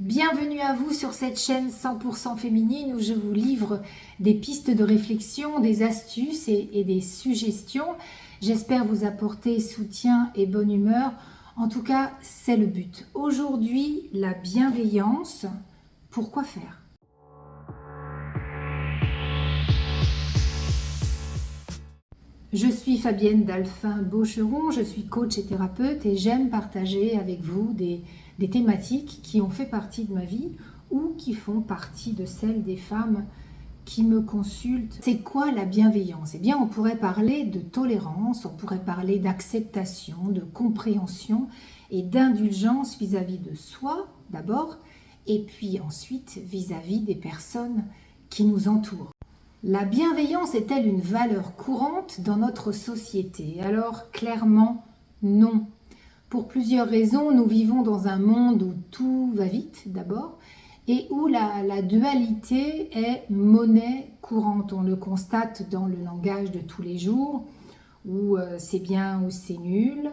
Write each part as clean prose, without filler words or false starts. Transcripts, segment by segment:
Bienvenue à vous sur cette chaîne 100% féminine où je vous livre des pistes de réflexion, des astuces et des suggestions. J'espère vous apporter soutien et bonne humeur. En tout cas, c'est le but. Aujourd'hui, la bienveillance. Pourquoi faire ? Je suis Fabienne Dalphin-Beaucheron, je suis coach et thérapeute et j'aime partager avec vous des thématiques qui ont fait partie de ma vie ou qui font partie de celles des femmes qui me consultent. C'est quoi la bienveillance ? Eh bien, on pourrait parler de tolérance, on pourrait parler d'acceptation, de compréhension et d'indulgence vis-à-vis de soi d'abord et puis ensuite vis-à-vis des personnes qui nous entourent. La bienveillance est-elle une valeur courante dans notre société ? Alors, clairement, non. Pour plusieurs raisons, nous vivons dans un monde où tout va vite, d'abord, et où la dualité est monnaie courante. On le constate dans le langage de tous les jours, où c'est bien ou c'est nul,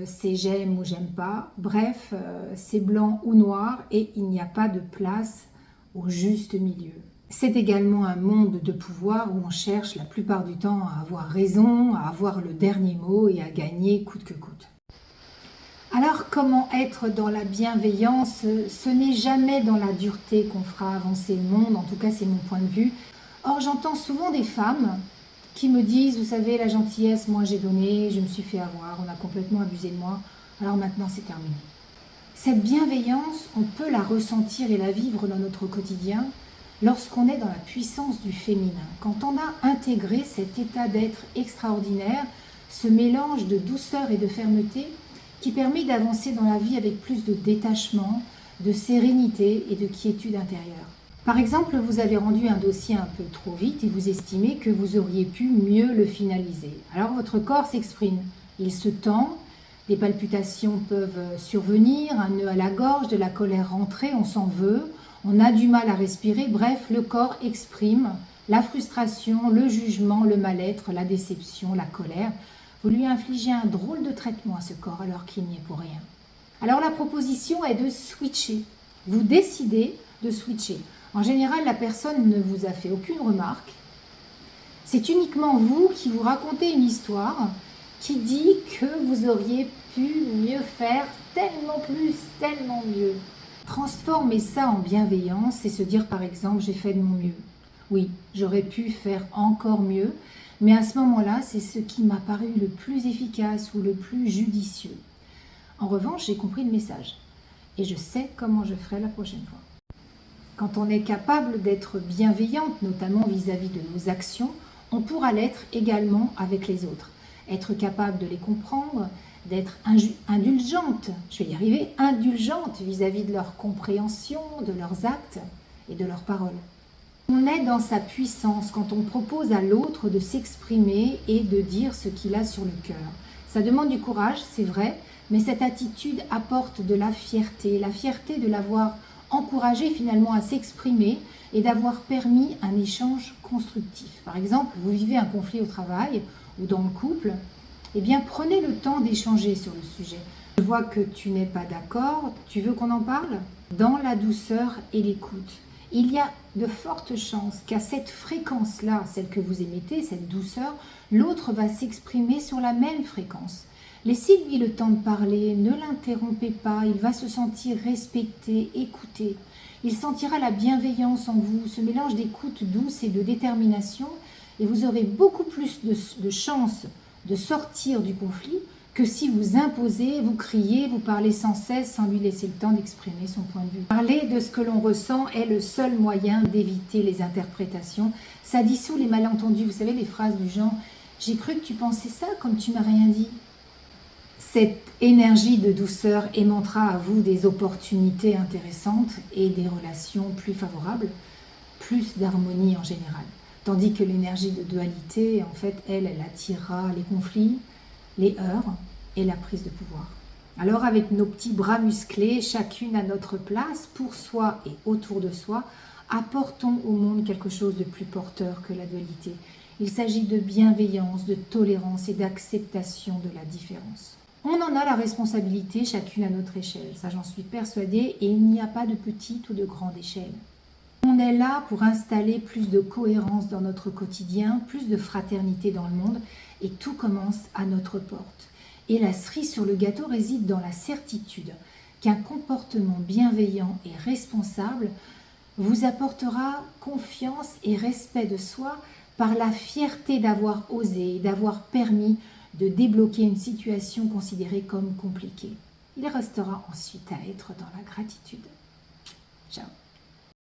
c'est j'aime ou j'aime pas, bref, c'est blanc ou noir, et il n'y a pas de place au juste milieu. C'est également un monde de pouvoir où on cherche la plupart du temps à avoir raison, à avoir le dernier mot et à gagner coûte que coûte. Alors comment être dans la bienveillance ? Ce n'est jamais dans la dureté qu'on fera avancer le monde, en tout cas c'est mon point de vue. Or j'entends souvent des femmes qui me disent, vous savez, la gentillesse, moi j'ai donné, je me suis fait avoir, on a complètement abusé de moi, alors maintenant c'est terminé. Cette bienveillance, on peut la ressentir et la vivre dans notre quotidien lorsqu'on est dans la puissance du féminin, quand on a intégré cet état d'être extraordinaire, ce mélange de douceur et de fermeté qui permet d'avancer dans la vie avec plus de détachement, de sérénité et de quiétude intérieure. Par exemple, vous avez rendu un dossier un peu trop vite et vous estimez que vous auriez pu mieux le finaliser. Alors votre corps s'exprime, il se tend, des palpitations peuvent survenir, un nœud à la gorge, de la colère rentrée, on s'en veut, on a du mal à respirer, bref, le corps exprime la frustration, le jugement, le mal-être, la déception, la colère. Vous lui infligez un drôle de traitement à ce corps alors qu'il n'y est pour rien. Alors la proposition est de switcher. Vous décidez de switcher. En général, la personne ne vous a fait aucune remarque. C'est uniquement vous qui vous racontez une histoire qui dit que vous auriez pu mieux faire, tellement plus, tellement mieux. Transformer ça en bienveillance, c'est se dire par exemple, j'ai fait de mon mieux. Oui, j'aurais pu faire encore mieux, mais à ce moment-là, c'est ce qui m'a paru le plus efficace ou le plus judicieux. En revanche, j'ai compris le message et je sais comment je ferai la prochaine fois. Quand on est capable d'être bienveillante, notamment vis-à-vis de nos actions, on pourra l'être également avec les autres. Être capable de les comprendre, d'être indulgente, je vais y arriver, indulgente vis-à-vis de leur compréhension, de leurs actes et de leurs paroles. On est dans sa puissance quand on propose à l'autre de s'exprimer et de dire ce qu'il a sur le cœur. Ça demande du courage, c'est vrai, mais cette attitude apporte de la fierté de l'avoir encouragé finalement à s'exprimer et d'avoir permis un échange constructif. Par exemple, vous vivez un conflit au travail ou dans le couple, eh bien prenez le temps d'échanger sur le sujet. Je vois que tu n'es pas d'accord, tu veux qu'on en parle ? Dans la douceur et l'écoute. Il y a de fortes chances qu'à cette fréquence-là, celle que vous émettez, cette douceur, l'autre va s'exprimer sur la même fréquence. Laissez-lui le temps de parler, ne l'interrompez pas, il va se sentir respecté, écouté. Il sentira la bienveillance en vous, ce mélange d'écoute douce et de détermination, et vous aurez beaucoup plus de chances de sortir du conflit que si vous imposez, vous criez, vous parlez sans cesse sans lui laisser le temps d'exprimer son point de vue. Parler de ce que l'on ressent est le seul moyen d'éviter les interprétations. Ça dissout les malentendus. Vous savez, les phrases du genre « j'ai cru que tu pensais ça comme tu m'as rien dit ». Cette énergie de douceur aimantera à vous des opportunités intéressantes et des relations plus favorables, plus d'harmonie en général. Tandis que l'énergie de dualité, en fait, elle attirera les conflits, les heurts et la prise de pouvoir. Alors avec nos petits bras musclés, chacune à notre place, pour soi et autour de soi, apportons au monde quelque chose de plus porteur que la dualité. Il s'agit de bienveillance, de tolérance et d'acceptation de la différence. On en a la responsabilité chacune à notre échelle, ça j'en suis persuadée, et il n'y a pas de petite ou de grande échelle. On est là pour installer plus de cohérence dans notre quotidien, plus de fraternité dans le monde, et tout commence à notre porte. Et la cerise sur le gâteau réside dans la certitude qu'un comportement bienveillant et responsable vous apportera confiance et respect de soi par la fierté d'avoir osé, d'avoir permis de débloquer une situation considérée comme compliquée. Il restera ensuite à être dans la gratitude. Ciao.